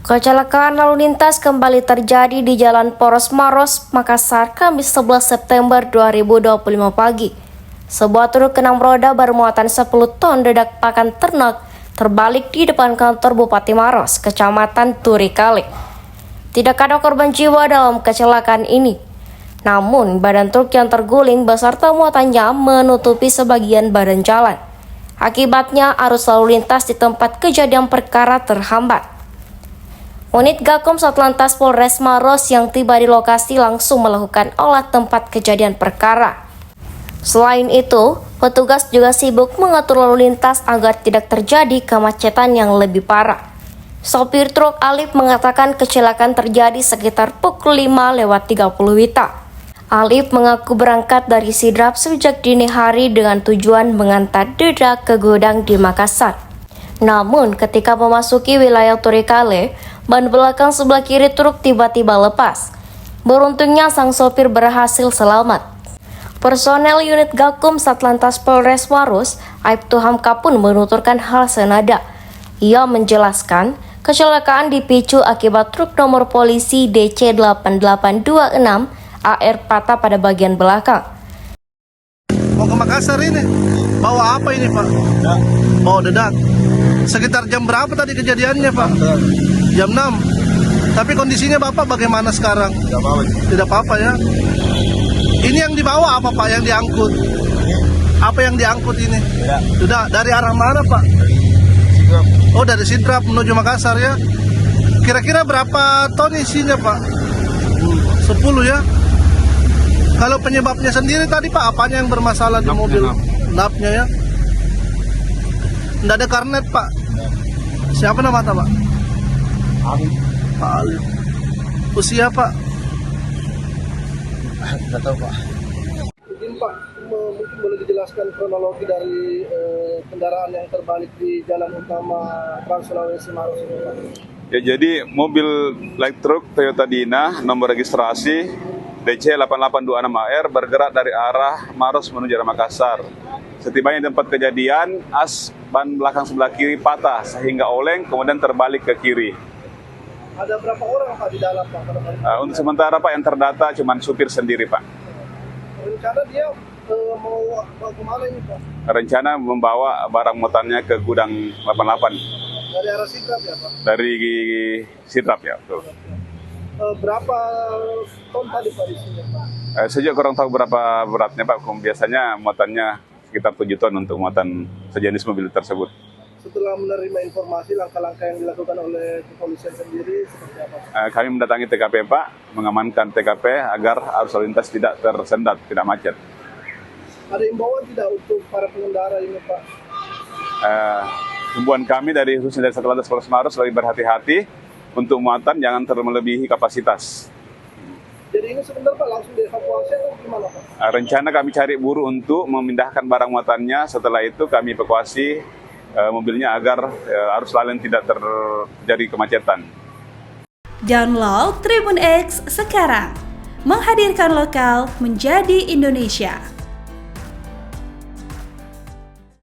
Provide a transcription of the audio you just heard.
Kecelakaan lalu lintas kembali terjadi di Jalan Poros Maros, Makassar, Kamis 11 September 2025 pagi. Sebuah truk 6 roda bermuatan 10 ton dedak pakan ternak terbalik di depan kantor Bupati Maros, Kecamatan Turikale. Tidak ada korban jiwa dalam kecelakaan ini. Namun, badan truk yang terguling beserta muatannya menutupi sebagian badan jalan. Akibatnya, arus lalu lintas di tempat kejadian perkara terhambat. Unit Gakum Satlantas Polres Maros yang tiba di lokasi langsung melakukan olah tempat kejadian perkara. Selain itu, petugas juga sibuk mengatur lalu lintas agar tidak terjadi kemacetan yang lebih parah. Sopir truk Alif mengatakan kecelakaan terjadi sekitar pukul 5:30 WITA. Alif mengaku berangkat dari Sidrap sejak dini hari dengan tujuan mengantar dedak ke gudang di Makassar. Namun, ketika memasuki wilayah Turikale, ban belakang sebelah kiri truk tiba-tiba lepas. Beruntungnya sang sopir berhasil selamat. Personel unit Gakum Satlantas Polres Maros, Aibtu Hamka pun menuturkan hal senada. Ia menjelaskan, kecelakaan dipicu akibat truk nomor polisi DC 8826 AR patah pada bagian belakang. Mau ke Makassar ini? Bawa apa ini, Pak? Dedak. Bawa dedak. Sekitar jam berapa tadi kejadiannya, Pak? Jam 6. Tapi kondisinya Bapak bagaimana sekarang? Tidak apa-apa. Tidak apa-apa ya. Ini yang dibawa apa, Pak, yang diangkut? Apa yang diangkut ini? Sudah dari arah mana, Pak? Sidrap. Oh, dari Sidrap menuju Makassar ya. Kira-kira berapa ton isinya, Pak? 10 ya. Kalau penyebabnya sendiri tadi, Pak, apanya yang bermasalah di mobil? Napnya ya. Tidak ada karnet, Pak. Siapa nama Pak? Alif. Pak Alif. Usia, Pak? Tidak tahu, Pak. Mungkin Pak, mungkin boleh dijelaskan kronologi dari kendaraan yang terbalik di jalan utama Trans Sulawesi Maros ini, Pak? Ya, jadi mobil light truck Toyota Dina nomor registrasi DC 8826 AR bergerak dari arah Maros menuju arah Makassar. Setibanya di tempat kejadian, as ban belakang sebelah kiri patah sehingga oleng kemudian terbalik ke kiri. Ada berapa orang, Pak, di dalam, Pak? Untuk sementara, Pak, yang terdata cuma supir sendiri, Pak. Rencana dia mau kemana ini, Pak? Rencana membawa barang muatannya ke gudang 88 Dari arah Sidrap ya, Pak? dari Sidrap ya, betul. Berapa ton tadi, Pak, isinya, Pak? Saya juga kurang tahu berapa beratnya, Pak. Biasanya muatannya sekitar 7 ton untuk muatan sejenis mobil tersebut. Setelah menerima informasi, langkah-langkah yang dilakukan oleh kepolisian sendiri seperti apa? Kami mendatangi TKP, Pak, mengamankan TKP agar arus lalu lintas tidak tersendat, tidak macet. Ada imbauan tidak untuk para pengendara ini, Pak? Himbauan kami khususnya dari Satlantas Polres Maros lebih berhati-hati untuk muatan jangan melebihi kapasitas. Jadi ini sebentar, Pak, langsung dievakuasi atau gimana, Pak? Rencana kami cari buruh untuk memindahkan barang muatannya. Setelah itu kami evakuasi mobilnya agar arus lalu lintas tidak terjadi kemacetan. Download Tribun X sekarang, menghadirkan lokal menjadi Indonesia.